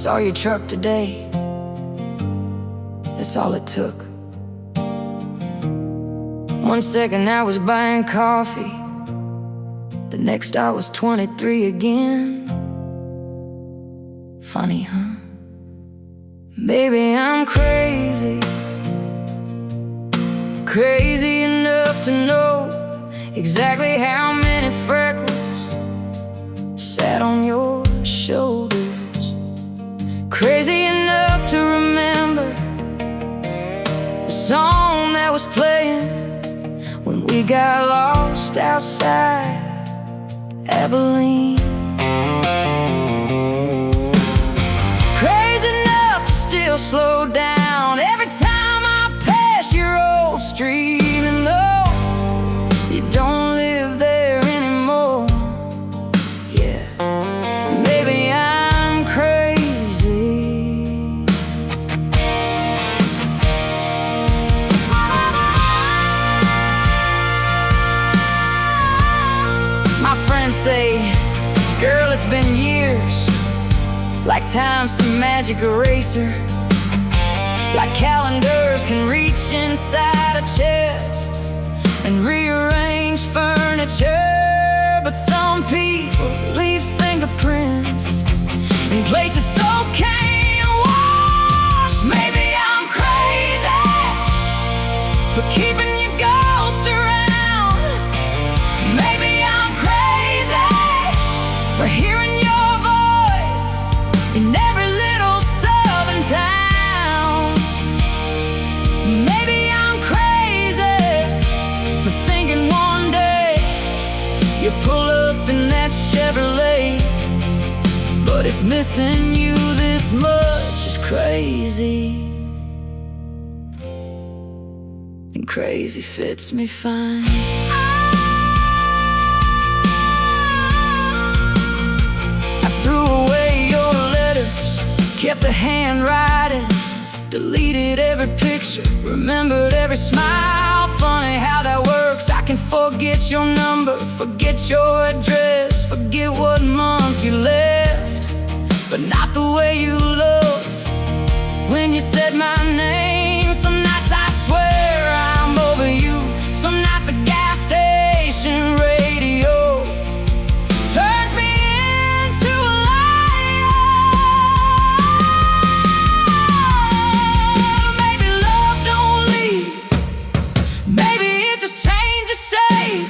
Saw your truck today. That's all it took. 1 second I was buying coffee, the next I was 23 again. Funny, huh? Baby, I'm crazy, crazy enough to know exactly how many freckles sat on your shoulders. Crazy enough to remember the song that was playing when we got lost outside Abilene. Crazy enough to still slow down every time I pass your old street, even though you don't live there anymore. Yeah, maybe I'm crazy. My friends say, girl, it's been years, like time's some magic eraser, like calendars can reach inside a chest and rearrange furniture. But some people leave fingerprints in places so can't wash. Maybe I'm crazy for keeping your ghost around. Maybe I'm crazy for hearing your voice in every little southern town. Maybe I'm crazy for thinking one day you pull up in that Chevrolet. But if missing you this much is crazy, then crazy fits me fine. I threw away your letters, kept the handwriting, deleted every picture, remembered every smile. Funny how that works. I can forget your number, forget your address, forget what month you left, but not the way you looked when you said my name. Some nights I swear I'm over you. Some nights a gas station radio turns me into a liar. Maybe love don't leave, maybe it just changes shape.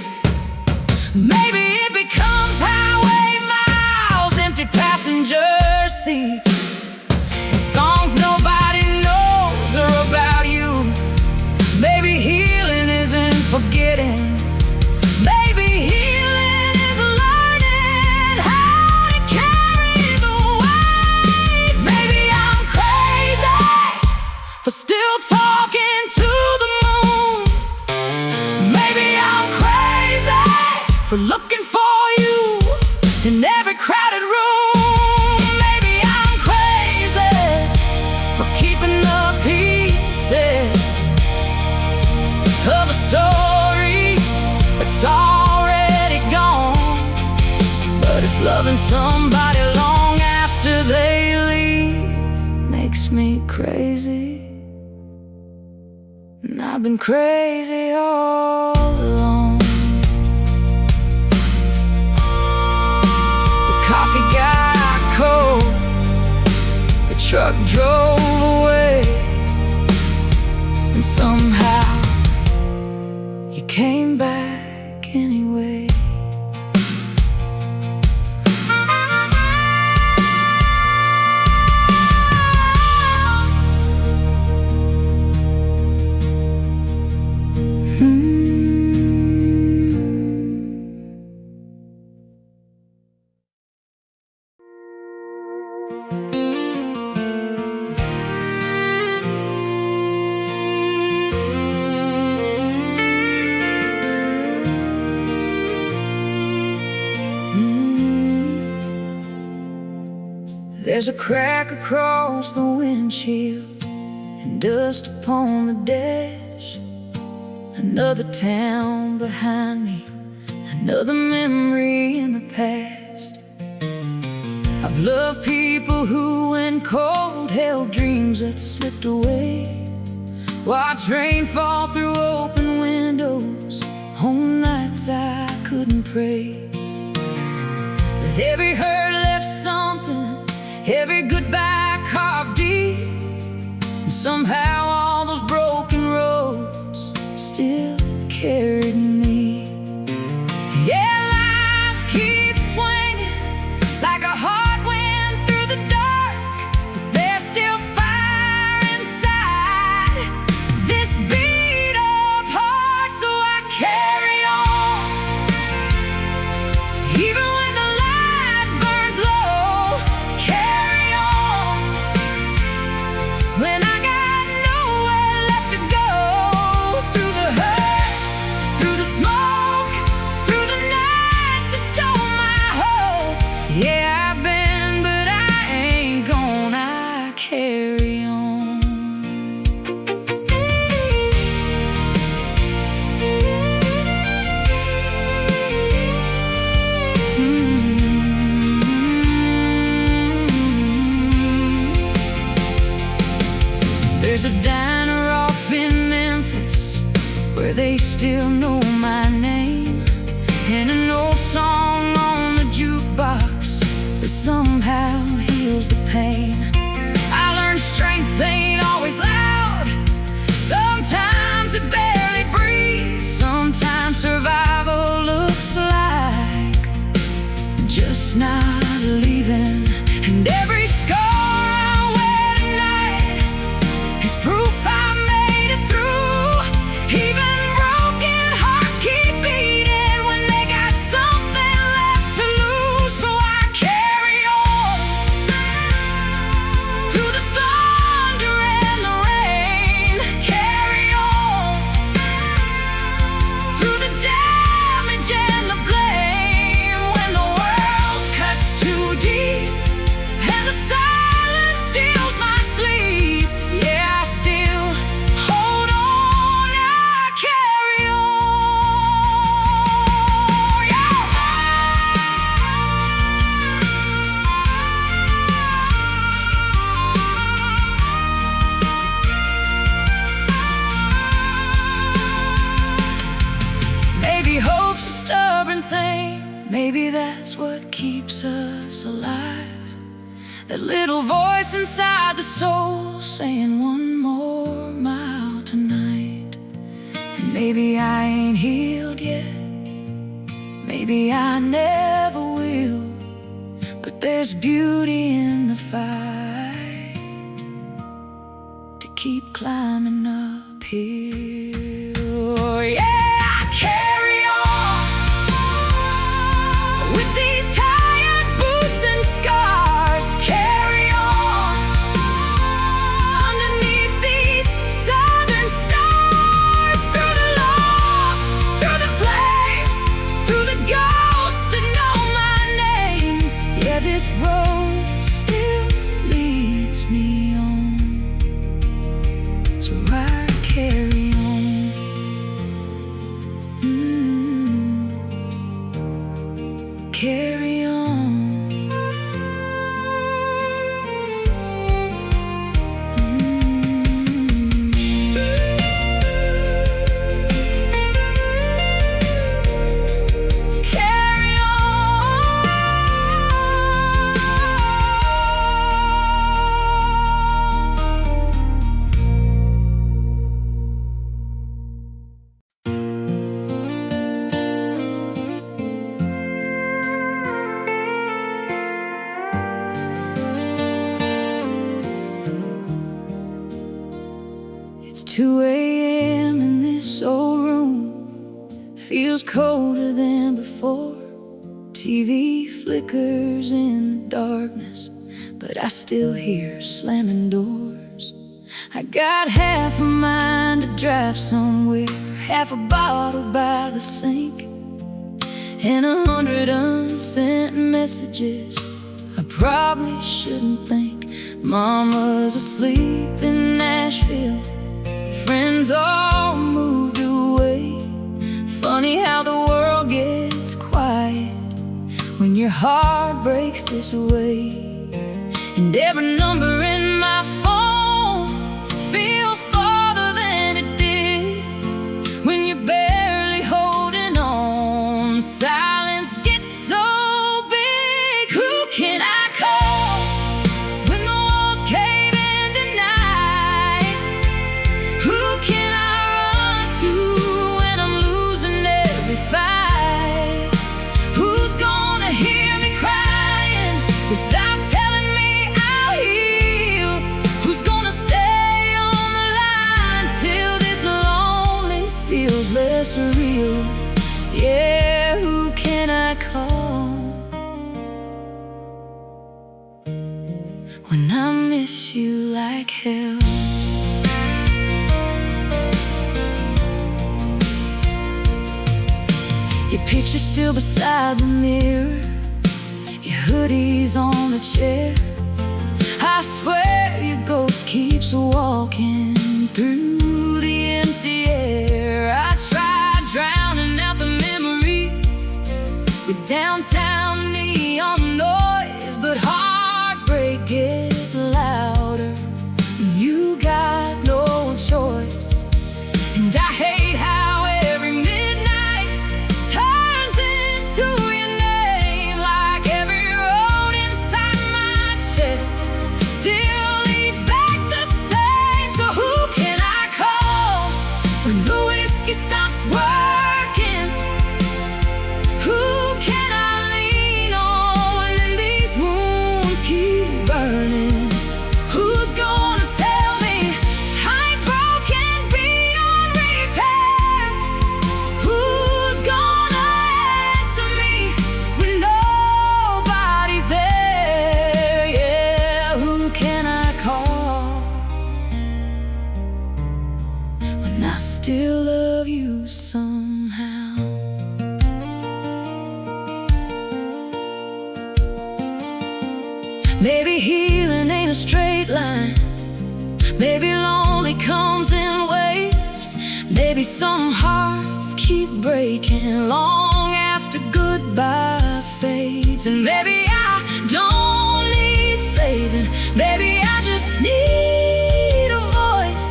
Maybe it becomes highway miles, empty passenger seats, and songs nobody knows are about you. Maybe healing isn't forgetting. Maybe healing is learning how to carry the weight. Maybe I'm crazy for still talking to the moon. Maybe I'm crazy for looking for you in every crowded room. Maybe I'm crazy for keeping the pieces of a story that's already gone. But if loving somebody long after they leave makes me crazy, and I've been crazy all along. The coffee got cold, the truck drove away, and somehow you came back anyway. There's a crack across the windshield and dust upon the dash. Another town behind me, another memory in the past. I've loved people who went cold, held dreams that slipped away. Watched rain fall through open windows on nights I couldn't pray. But every hurt left something, every goodbye carved deep, and somehow all those broken roads still carried me. Yeah, life keeps swinging like a hard wind through the dark, but there's still fire inside this beat up heart, so I carry on. Even when the light burns low, carry on. When I got nowhere left to go, through the hurt, through the smoke, through the nights that stole my hope. Yeah, I've been, but I ain't gone. I carry on. There's a diner off in Memphis where they still know my name, and an old song on the jukebox that somehow heals the pain. I learned strength ain't always loud. Sometimes it barely breathes. Sometimes survival looks like just not leaving. And every scar I wear tonight is proof I made it through. Even broken hearts keep beating when they got something left to lose. So I carry on through the thunder and the rain. Carry on through the damage and the blame. When the world cuts too deep and the silence steals my sleep, yeah, I still hold on. I carry on. Maybe hope's a stubborn thing. Maybe that's what keeps us alive. That little voice inside the soul saying one more mile tonight. And maybe I ain't healed yet, maybe I never will, but there's beauty in the fight to keep climbing uphill. Yeah, I carry on with these tired boots and scars. Carry on underneath these southern stars. Through the loss, through the flames, through the ghosts that know my name. Yeah, this road still leads me on, so I carry on. Carry on. Carry It's 2 a.m. in this old room, feels colder than before. TV flickers in the darkness, but I still hear slamming doors. I got half a mind to drive somewhere, half a bottle by the sink, and 100 unsent messages I probably shouldn't think. Mama's asleep in Nashville, friends all moved away. Funny how the world gets quiet when you're your heart breaks this way, and every number in my phone feels farther than it did when you're barely holding on. Silence gets so big. Who can I call when the walls cave in tonight? Who can I run to when I'm losing every fight? Who's gonna hear me crying without telling me I'll heal? Who's gonna stay on the line till this lonely feels less real? Yeah, who can I call when I miss you like hell? Your picture's still beside the mirror, your hoodie's on the chair. I swear your ghost keeps walking through the empty air. I tried drowning out the memories with downtown neon noise, but heartbreak gets louder and you got no choice. And I hate how every midnight turns into your name, like every road inside my chest still leads back the same. So who can I call when the whiskey stops working? Who can I lean on when these wounds keep burning? Who's gonna tell me I ain't broken beyond repair? Who's gonna answer me when nobody's there? Yeah, who can I call when I still love you somehow? Maybe healing ain't a straight line. Maybe lonely comes in waves. Maybe some hearts keep breaking long after goodbye fades. And maybe I don't need saving. Maybe I just need a voice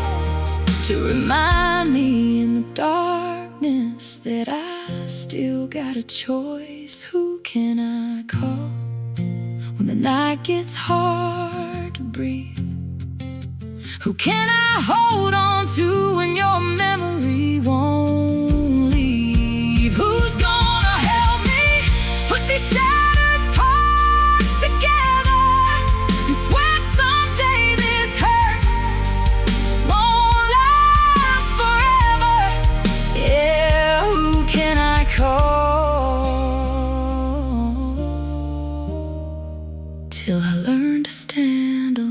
to remind me in the darkness that I still got a choice. Who can I call when the night gets hard to breathe? Who can I hold on to when your memory won't leave? Who's gonna help me put these shattered parts together and swear someday this hurt won't last forever? Yeah, who can I call till I learn to stand alone?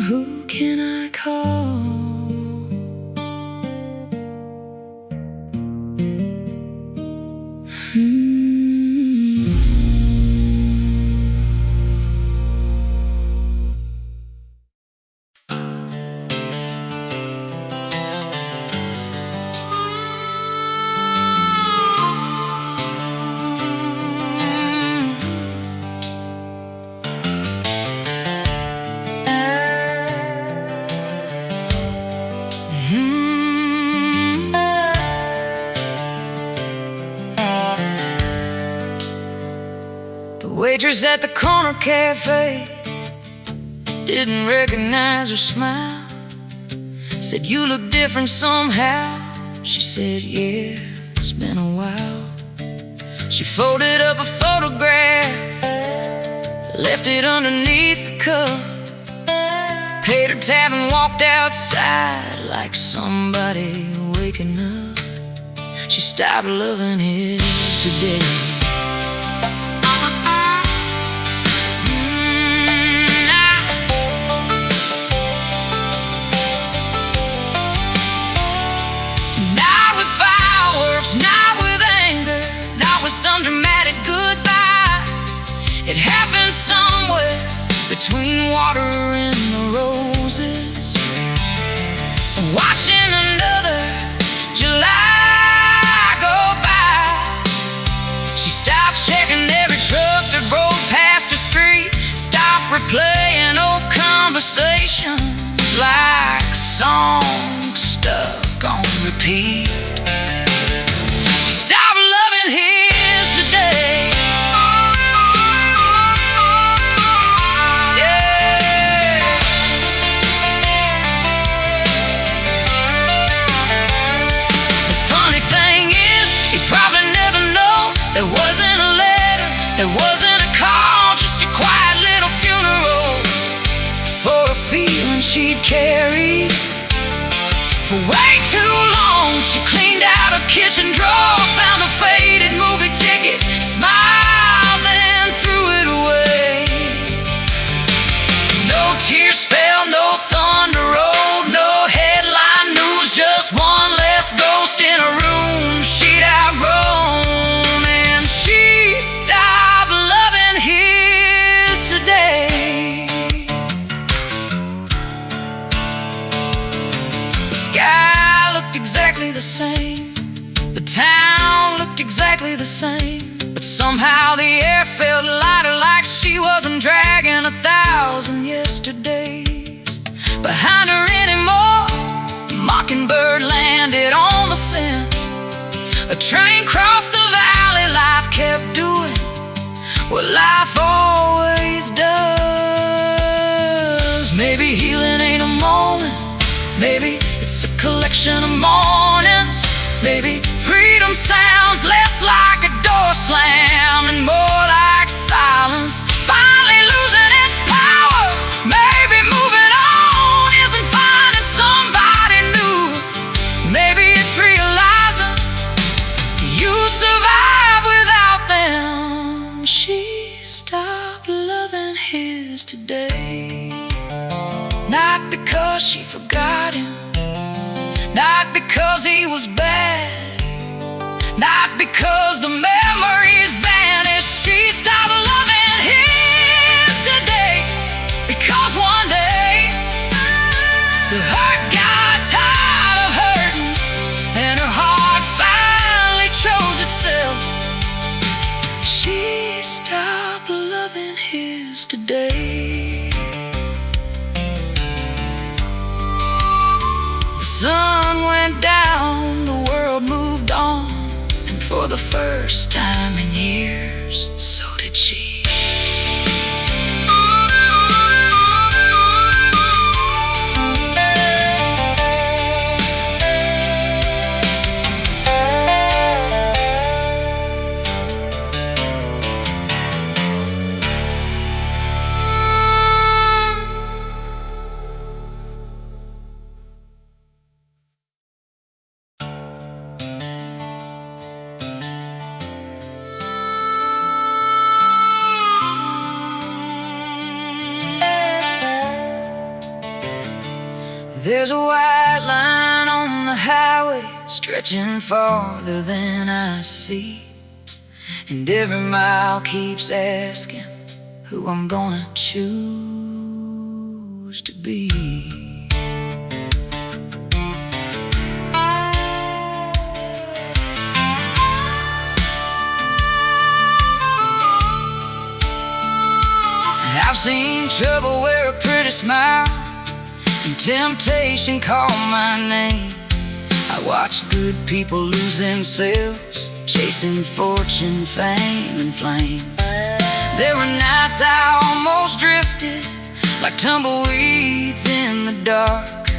Who can I call? The waitress at the corner cafe didn't recognize her smile. Said, "You look different somehow." She said, "Yeah, it's been a while." She folded up a photograph, left it underneath the cup, paid her tab and walked outside like somebody waking up. She stopped loving his today. Not with fireworks, not with anger, not with some dramatic goodbye. It happened somewhere between water and the roses, watching another July playing old conversations like songs stuck on repeat. She stopped loving his today. Yeah. The funny thing is, he probably never know there wasn't a letter, there wasn't a call, just a quiet little funeral for a feeling she'd carried for way too long. She cleaned out her kitchen drawer, found a faded movie ticket, smiled and threw it away. No tears fell, no thunder rolled, no headline news, just one less ghost in a room she'd outgrown. And she stopped loving his today. The sky looked exactly the same, the town looked exactly the same, but somehow the air felt lighter, like she wasn't dragging 1,000 yesterdays behind her anymore. A mockingbird landed on the fence, a train crossed the valley, life kept doing what life always does. Maybe healing ain't a moment, maybe it's a collection of mornings. Maybe freedom sounds less like a door slam and more like silence finally losing its power. Maybe moving on isn't finding somebody new. Maybe it's realizing you survive without them. She stopped loving his today. Not because she forgot him, not because he was bad, not because the memories vanished. She stopped loving his today because one day the hurt got tired of hurting and her heart finally chose itself. She stopped loving his today. The sun went down, the world moved on, and for the first time in years, so did she. There's a white line on the highway stretching farther than I see, and every mile keeps asking who I'm gonna choose to be. I've seen trouble wear a pretty smile and temptation call my name. I watched good people lose themselves, chasing fortune, fame, and flame. There were nights I almost drifted like tumbleweeds in the dark,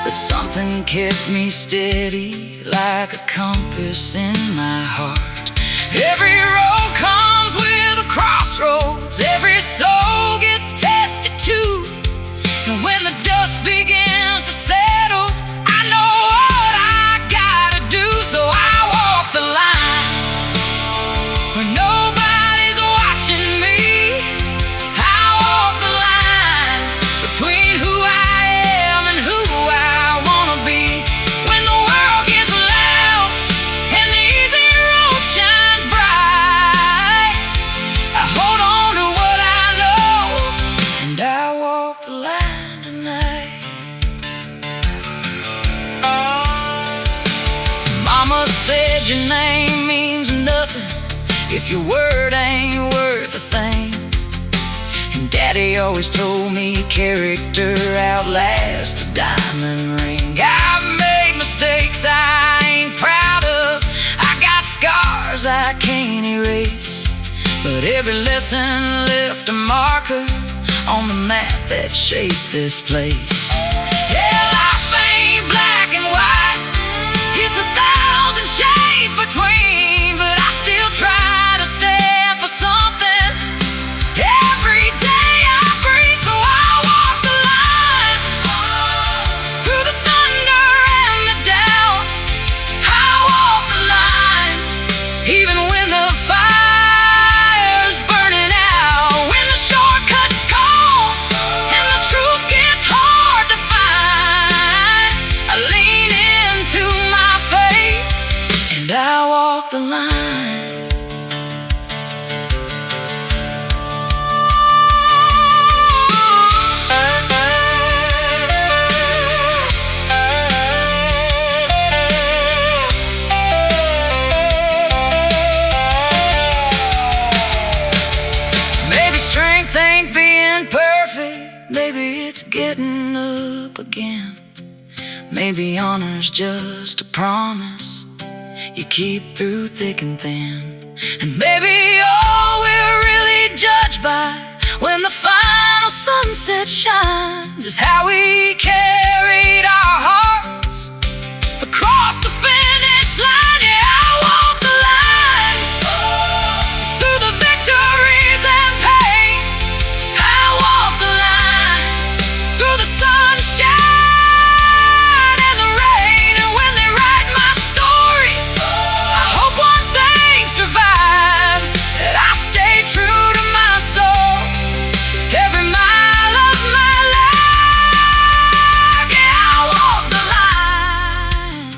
but something kept me steady like a compass in my heart. Every road comes with a crossroads, every soul gets tested too. And when the dust begins to settle, I know what I gotta do. So I walk the line when nobody's watching me. I walk the line between who I am and who I wanna be. When the world gets loud and the easy road shines bright, I hold on to what I know and I walk the line. Mama said your name means nothing if your word ain't worth a thing. And Daddy always told me character outlasts a diamond ring. I've made mistakes I ain't proud of. I got scars I can't erase, but every lesson left a marker on the map that shaped this place. Yeah, life ain't black and white, it's 1,000 shades between, but I still try to stand for something every day I breathe. So I walk the line through the thunder and the doubt. I walk the line even when the fire's burning out, when the shortcuts call and the truth gets hard to find. I lean into my faith and I walk the line. Maybe strength ain't being perfect, maybe it's getting up again. Maybe honor's just a promise you keep through thick and thin. And maybe all we're really judged by when the final sunset shines is how we carried our hearts across the finish line. Yeah, I walk the line through the victories and pain. I walk the line through the sunshine and the rain. And when they write my story, I hope one thing survives, that I stay true to my soul every mile of my life. Yeah, I walk the line,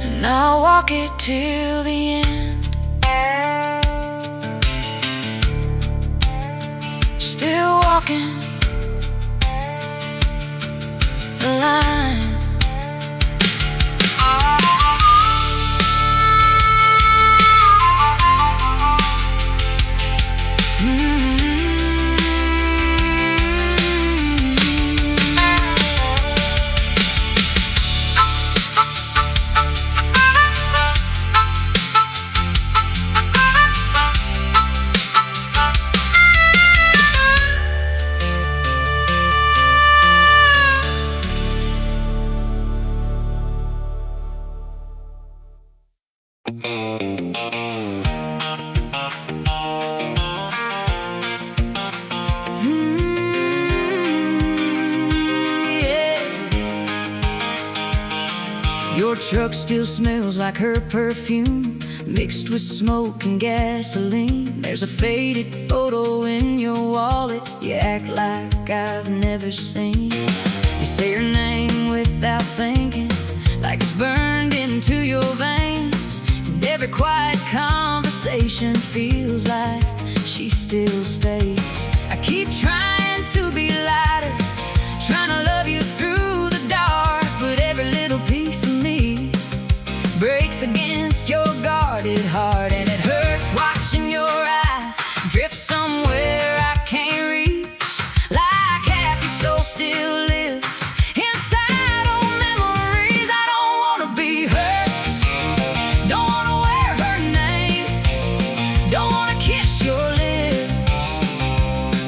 and I'll walk it till the end. Still walking the line. Your truck still smells like her perfume, mixed with smoke and gasoline. There's a faded photo in your wallet you act like I've never seen. You say her name without thinking, like it's burned into your veins. And every quiet conversation feels like she still stays. I keep trying to be lighter, trying to love you through the dark, but every little piece of me breaks against your guarded heart. And it hurts watching your eyes drift somewhere I can't reach, like half your soul still lives inside old memories. I don't wanna be hurt, don't wanna wear her name, don't wanna kiss your lips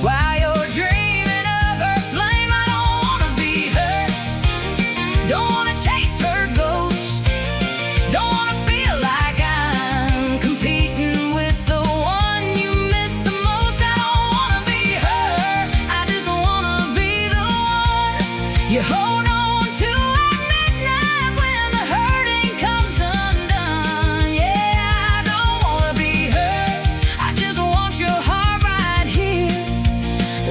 while you're dreaming of her flame. I don't wanna be hurt, don't wanna chase her ghost, don't wanna feel like I'm competing with the one you miss the most. I don't wanna be her, I just wanna be the one you hold on to at midnight when the hurting comes undone. Yeah, I don't wanna be her, I just want your heart right here,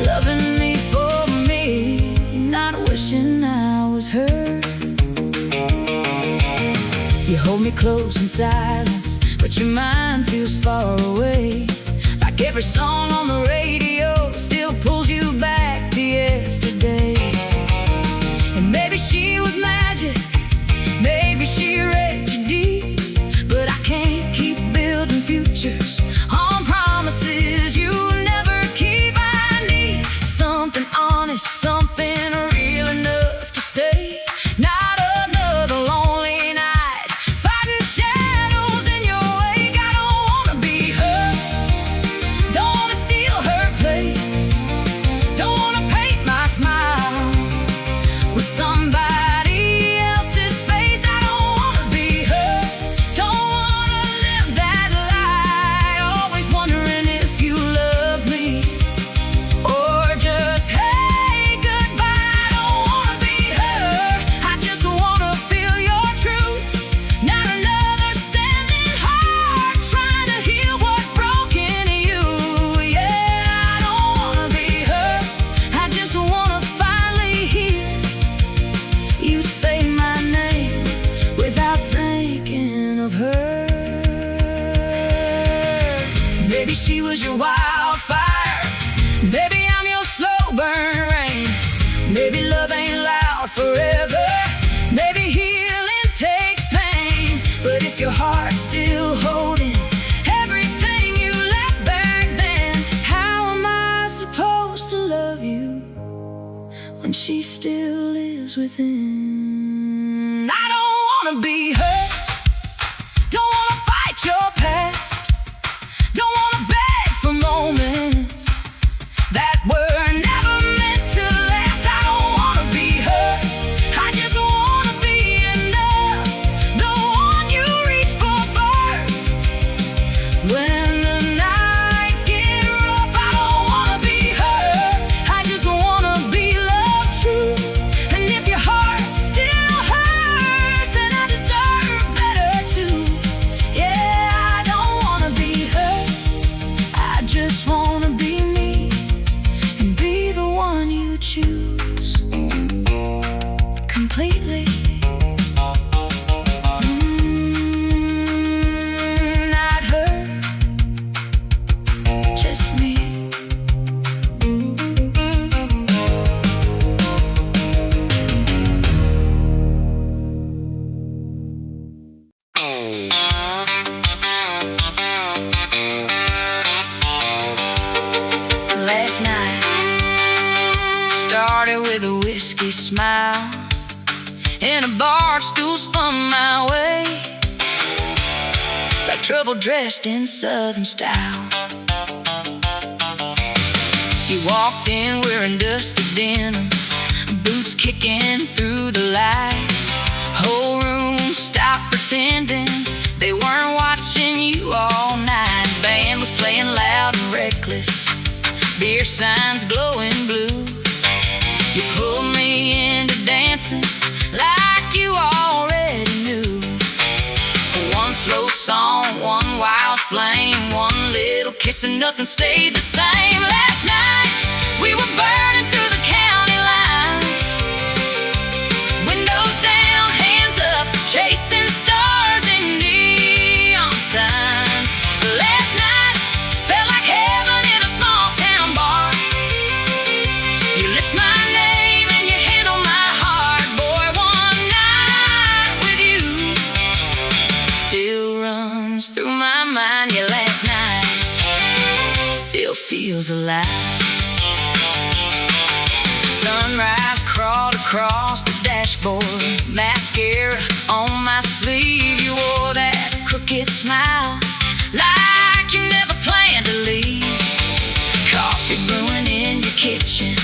loving me for me, not wishing I was her. You hold me close in silence, but your mind feels far away, like every song on the radio still pulls you back to yesterday. And maybe she was magic, maybe she read you deep, but I can't keep building futures on promises you Maybe I'm your slow burn rain. Maybe love ain't loud forever. Maybe healing takes pain. But if your heart's still holding everything you left back then, how am I supposed to love you when she still lives within? I don't wanna be hurt. Don't wanna fight your past. Don't wanna beg for moments that were never meant to last. I don't wanna be hurt. I just wanna be enough, the one you reach for first when the nights get rough. I don't wanna be hurt. I just wanna be loved true. And if your heart still hurts, then I deserve better too. Yeah, I don't wanna be hurt. I just wanna be me and be the one you choose completely. Not her, just me. Last night started with a whiskey smile, and a bar stool spun my way like trouble dressed in Southern style. You walked in wearing dusty denim, boots kicking through the light. Whole room stopped pretending they weren't watching you all night. Band was playing loud and reckless, beer signs glowing blue. You pulled me into dancing like you already knew. One slow song, one wild flame, one little kiss, and nothing stayed the same. Last night we were burning through the county lines, windows down, hands up, chasing stars in neon signs. Last night felt like heaven in a small town bar. Your lips my name and you handle my heart. Boy, one night with you still runs through my mind. Yeah, last night still feels alive. Sunrise crawled across the dashboard, mascara on my sleeve. You wore that crooked smile like you never planned to leave. Coffee brewing in your kitchen,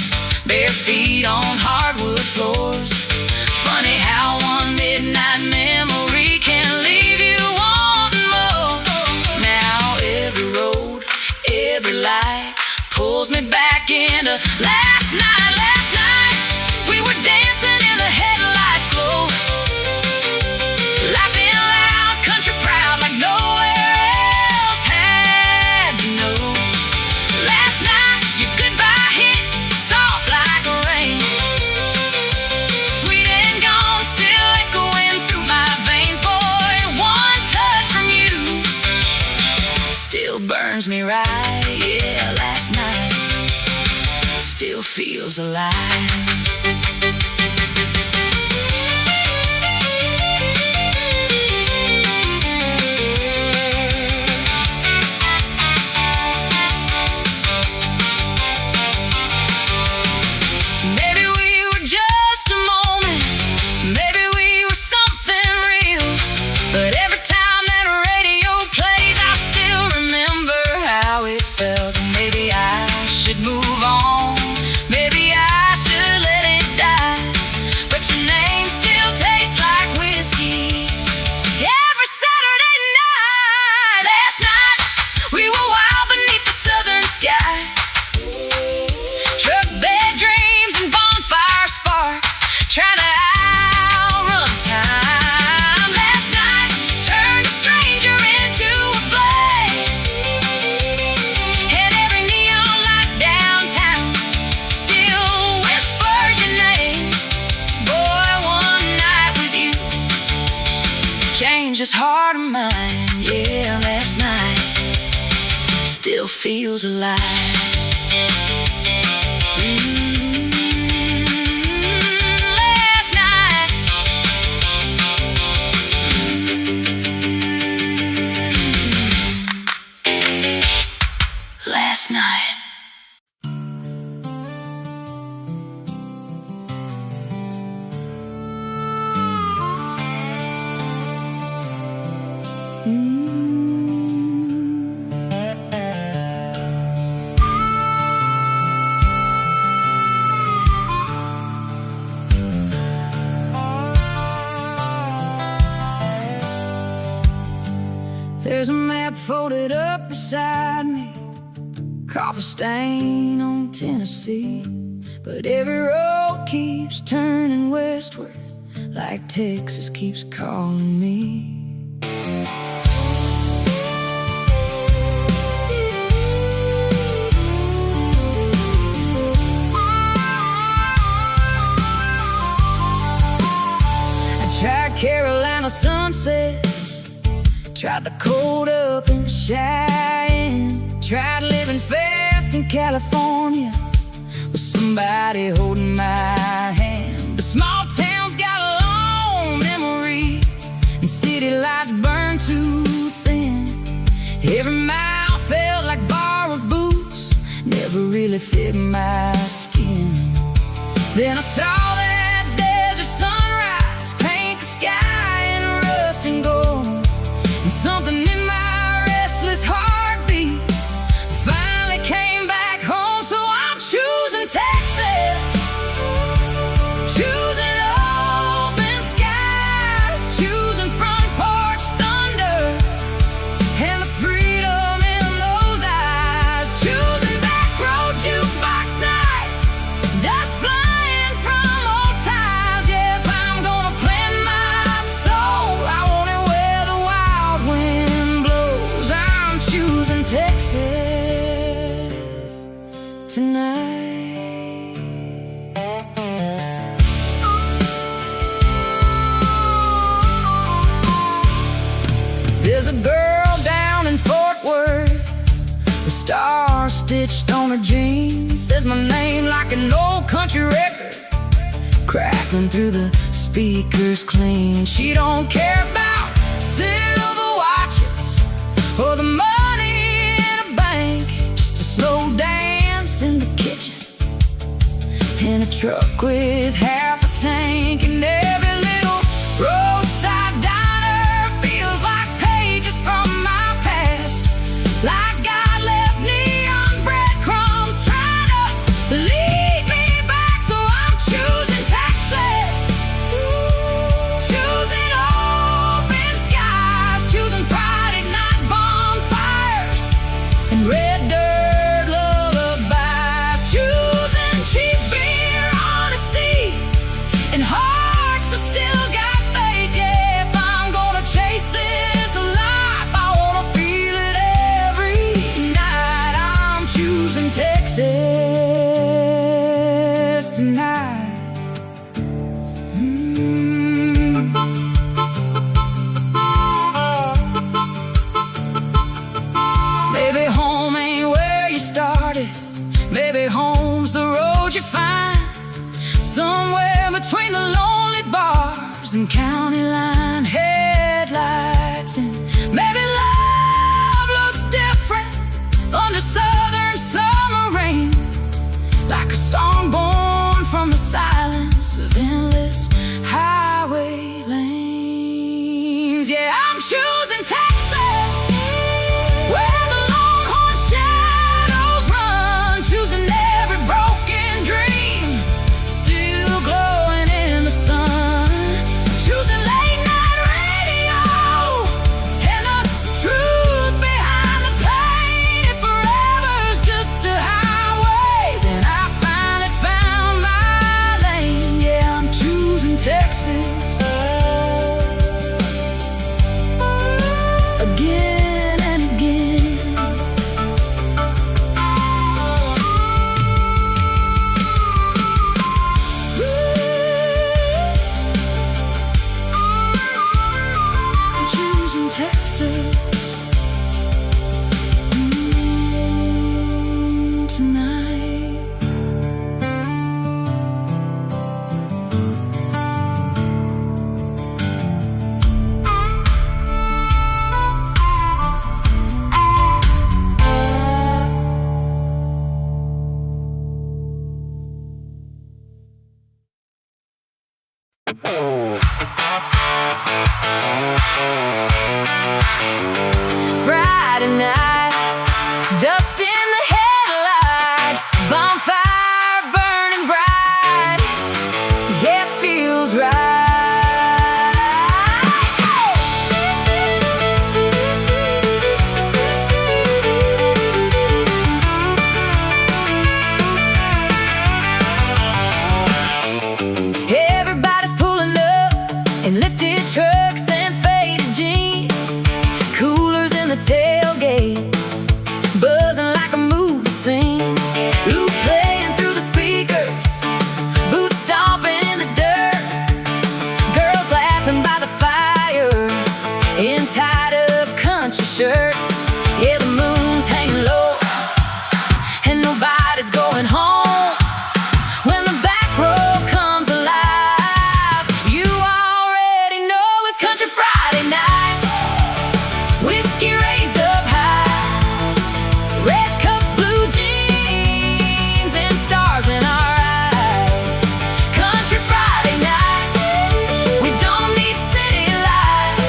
bare feet on hardwood floors. Funny how one midnight memory can leave you wanting more. Now every road, every light pulls me back into last night. Last night we were dancing in the headlights glow, laughing loud, country proud like nowhere else had to know. Last night your goodbye hit soft like rain, sweet and gone, still echoing through my veins. Boy, one touch from you still burns me right. Yeah, last night still feels alive. Maybe we were just a moment, maybe we were something real. But every time that radio plays, I still remember how it felt. And maybe I should move on, maybe I should let it die. But your name still tastes like whiskey every Saturday night. Last night we were wild beneath the southern sky, truck bed dreams and bonfire sparks, trying to outrun time. Last night turned a stranger into a flame, and every neon light downtown still whispers your name. Boy, one night with you changed this heart of mine. Yeah, last night still feels alive. Last night. There's a map folded up beside me, coffee stain on Tennessee. But every road keeps turning westward, like Texas keeps calling me. I tried Carolina sunsets, tried the cold up in Cheyenne, tried living fast in California with somebody holding my hand. But small towns got long memories, and city lights burn too thin. Every mile felt like borrowed boots, never really fit my skin. Then I saw that desert sunrise paint the sky in rust and gold, and something in my restless heartbeat finally came back home. So I'm choosing Texas, choosing open skies, choosing front porch thunder and the freedom in those eyes, choosing back road jukebox nights, dust flying from old ties. Yeah, if I'm gonna plant my soul, I want it where the wild wind blows. I'm choosing Texas tonight. There's a girl down in Fort Worth with stars stitched on her jeans, says my name like an old country record, crackling through the speakers clean. She don't care about silver watches or the money in a bank, just a slow dance in the kitchen in a truck with half a tank. And every little roadside diner feels like pages from my past, like God left neon breadcrumbs trying to lead me back. So I'm choosing Texas, choosing open skies, choosing Friday night bonfires and red dirt lullabies, choosing cheap beer, honesty, and hearts that still got faith. Yeah, if I'm gonna chase this life, I wanna feel it every night. I'm choosing Texas tonight. Maybe home ain't where you started, maybe home's the road you find, somewhere between the lonely bars and county line headlights. And maybe love looks different under southern summer rain, like a song born from the silence of endless highway lanes. Yeah, I'm choosing Texas, where the longhorn shadows run, choosing every broken dream still glowing in the sun, choosing late night rain Friday night, dust in the headlights, bonfire burning bright. Yeah, it feels right. Everybody's pulling up in lifted trucks and faded jeans, coolers in the tailgate, buzzing like a movie scene. Luke playing through the speakers, boots stomping in the dirt, girls laughing by the fire in tied-up country shirts. Yeah, the moon's hanging low and nobody's going home. When the back row comes alive, you already know it's Country Friday night. Whiskey raised up high, red cups, blue jeans, and stars in our eyes. Country Friday night, we don't need city lights,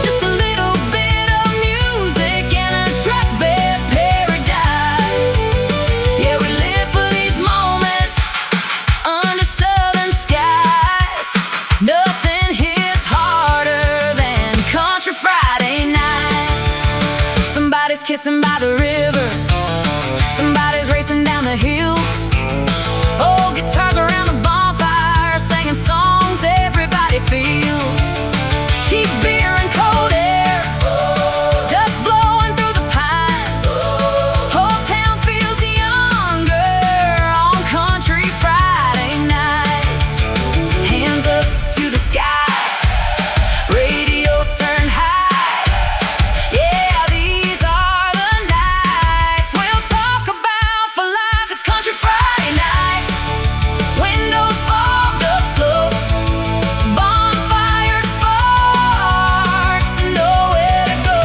just a little bit of music and a truck bed paradise. Yeah, we live for these moments under southern skies. Nothing hits harder than Country Friday nights. Somebody's kissing by the river, somebody's racing down the hill. Old guitars around the bonfire, singing songs everybody feels. Cheap beer and cold air, dust blowing through the pines. Whole town feels younger on Country Friday nights. Hands up to the sky, radio turned high. Yeah, these are the nights we'll talk about for life. It's Country Friday nights. Windows fogged up slow, bonfire sparks and nowhere to go.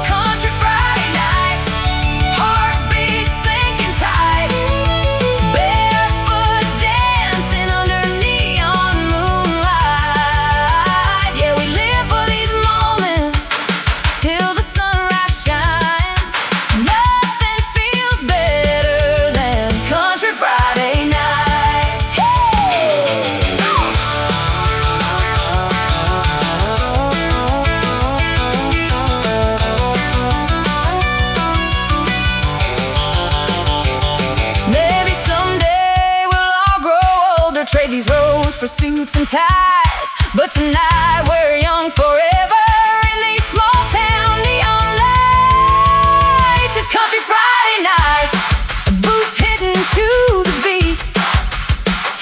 Country Friday nights, heartbeat sinking tight, barefoot dancing under neon moonlight. Yeah, we live for these moments till the sunrise shines. Nothing feels better than Country Friday nights. Maybe someday we'll all grow older, trade these roads for suits and ties. But tonight we're young forever in these small town neon lights. It's Country Friday nights, boots hitting to the beat,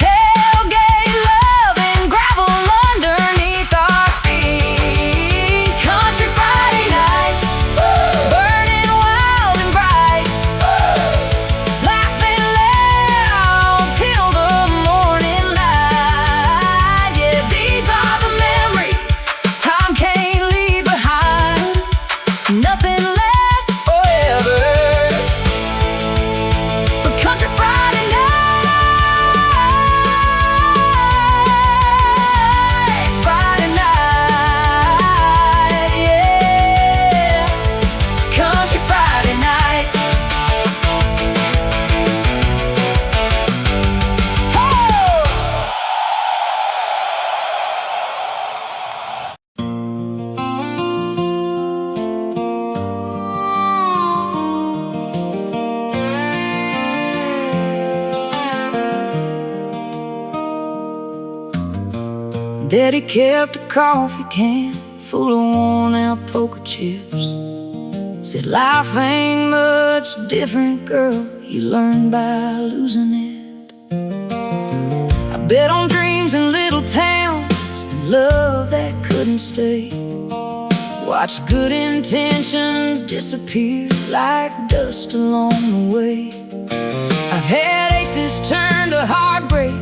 tailgate loving gravel underneath our feet. Country Friday nights, burning wild and bright, laughing loud till the morning light. Yeah, these are the memories time can't leave behind. Nothing lasts forever but Country Friday nights. Friday night, yeah. Country Friday nights. Daddy kept a coffee can full of worn-out poker chips. Said life ain't much different, girl, you learn by losing it. I bet on dreams in little towns and love that couldn't stay. Watch good intentions disappear like dust along the way. I've had aces turn to heartbreak,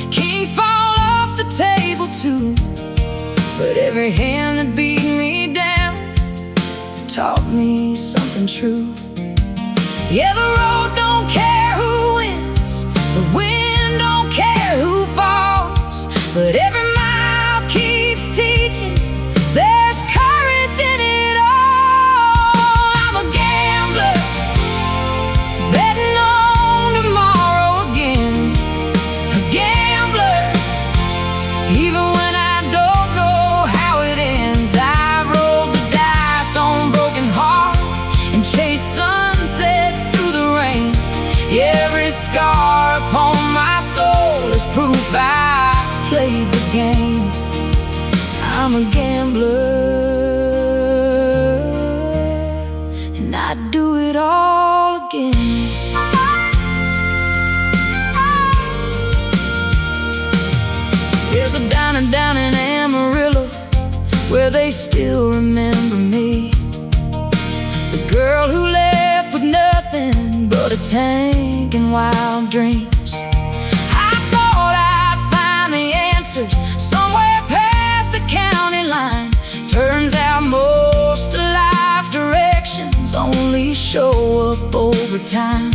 kings fall off the table too. But every hand that beat me down taught me something true. Yeah, the road don't care who wins, the wind don't care who falls, but Every scar upon my soul is proof I played the game. I'm a gambler, and I'd do it all again. There's a diner down in Amarillo where they still remember me, the girl who left with nothing but a tank and wild dreams. I thought I'd find the answers somewhere past the county line. Turns out most of life directions only show up over time.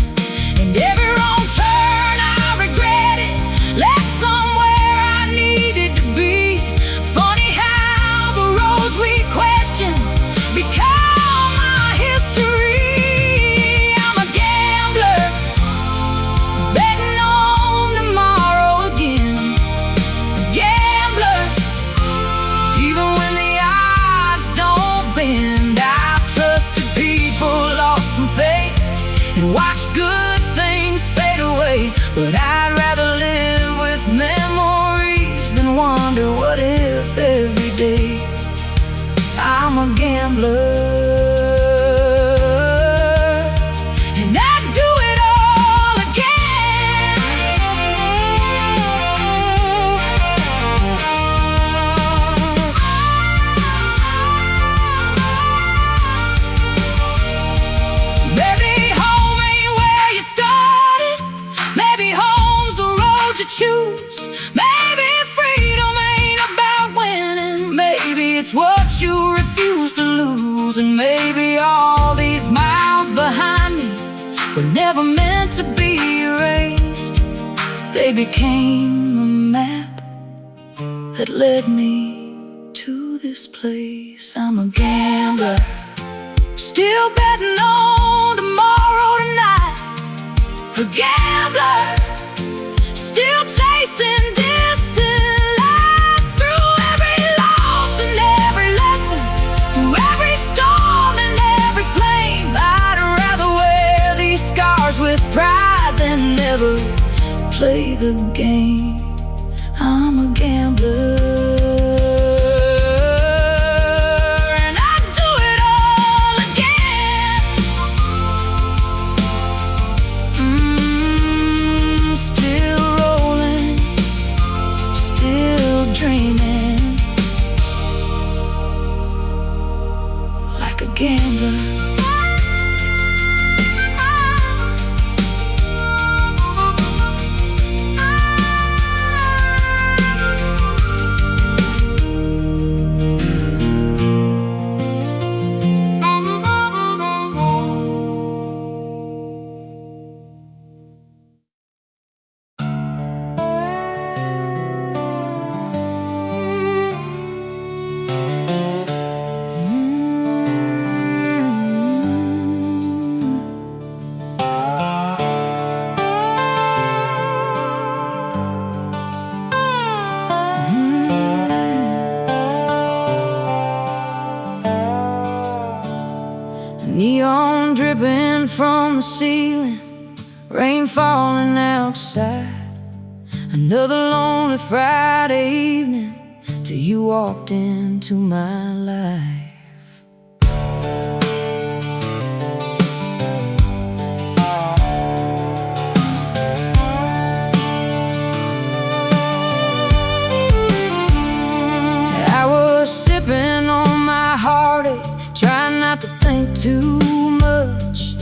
And every wrong turn I regretted led somewhere I needed to be. Funny how the roads we question become my history. I'm a gambler, betting on tomorrow again. A gambler, even when the odds don't bend. I've trusted people, lost some faith, and watched good things fade away. But I'd rather live with memories than wonder what if every day. I'm a gambler, and I'd do it all again. Maybe home ain't where you started. Maybe home's the road you choose. Maybe freedom ain't about winning. Maybe it's what you refuse to lose. And maybe all these miles behind me were never meant to be erased. They became the map that led me to this place. I'm a gambler, still betting on tomorrow tonight. A gambler, still chasing distant lights. Through every loss and every lesson, through every storm and every flame, I'd rather wear these scars with pride than never play the game. I'm a gambler, and I'd do it all again. Still rolling, still dreaming, like a gambler. Neon dripping from the ceiling, rain falling outside. Another lonely Friday evening till you walked into my life. I was sipping on my heartache, trying not to think too much.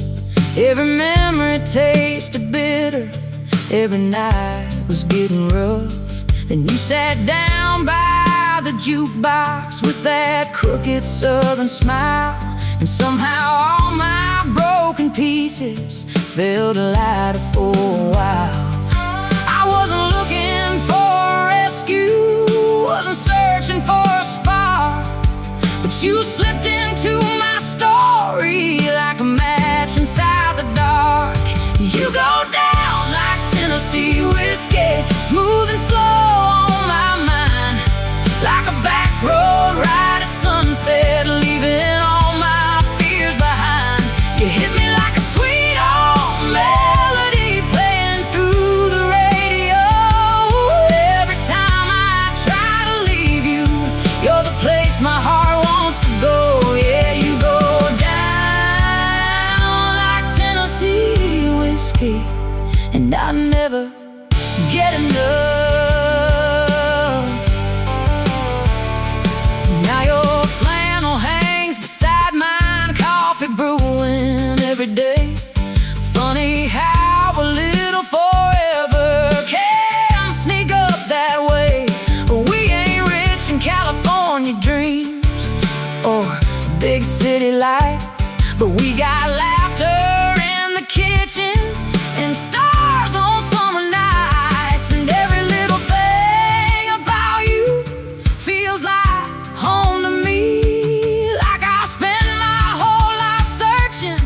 Every memory tasted bitter, every night was getting rough. Then you sat down by the jukebox with that crooked southern smile, and somehow all my broken pieces fell to lighter for a while. I wasn't looking for a rescue, wasn't searching for a spark, but you slipped into my story like a match inside the dark. You go down like Tennessee whiskey, smooth and slow on my mind, like a back road ride at sunset, leaving all my fears behind. You hit me like a sweet old melody and I never get enough. Now your flannel hangs beside mine, coffee brewing every day. Funny how a little forever can sneak up that way. We ain't rich in California dreams or big city lights, but we got laughter in the kitchen and stars on summer nights. And every little thing about you feels like home to me, like I spent my whole life searching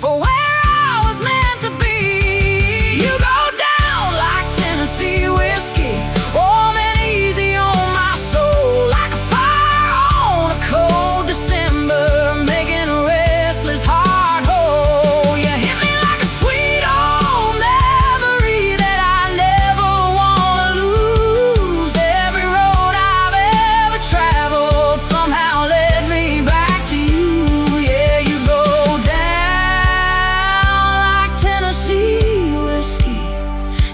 for where I was meant to be. You go down like Tennessee whiskey, warm and easy on my soul, like a fire on a cold December, making a restless heart whole. You hit me like a sweet old memory that I never wanna lose. Every road I've ever traveled somehow led me back to you. Yeah, you go down like Tennessee whiskey,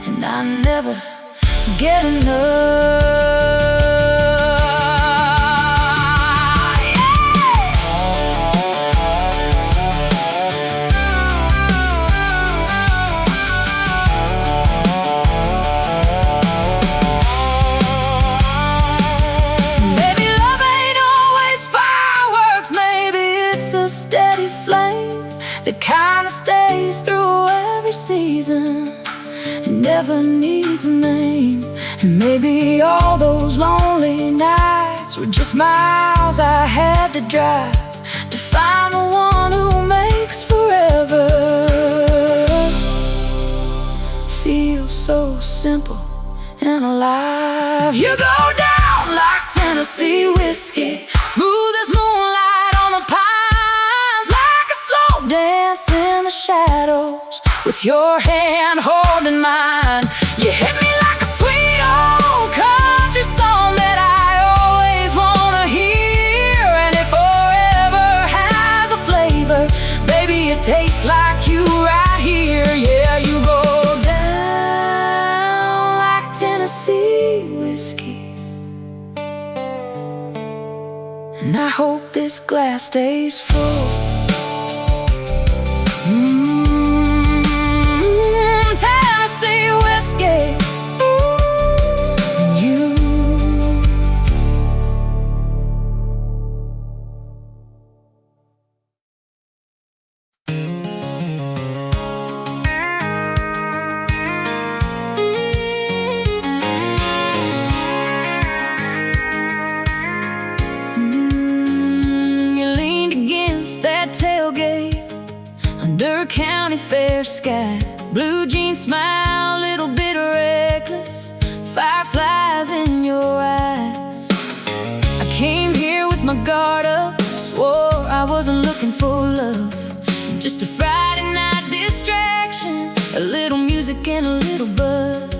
and I never get enough. Maybe love ain't always fireworks, maybe it's a steady flame that kinda stays through every season and never needs a name. And maybe all those lonely nights were just miles I had to drive to find the one who makes forever feel so simple and alive. You go down like Tennessee whiskey, smooth as moonlight on the pines, like a slow dance in the shadows with your hand holding mine. You hit me like a sweet old country song that I always wanna hear. And it forever has a flavor, baby, it tastes like you right here. Yeah, you go down like Tennessee whiskey, and I hope this glass stays full. Tennessee whiskey and you. You leaned against that tailgate under a county fair sky, blue jeans smile, little bit reckless, fireflies in your eyes. I came here with my guard up, swore I wasn't looking for love, just a Friday night distraction, a little music and a little buzz.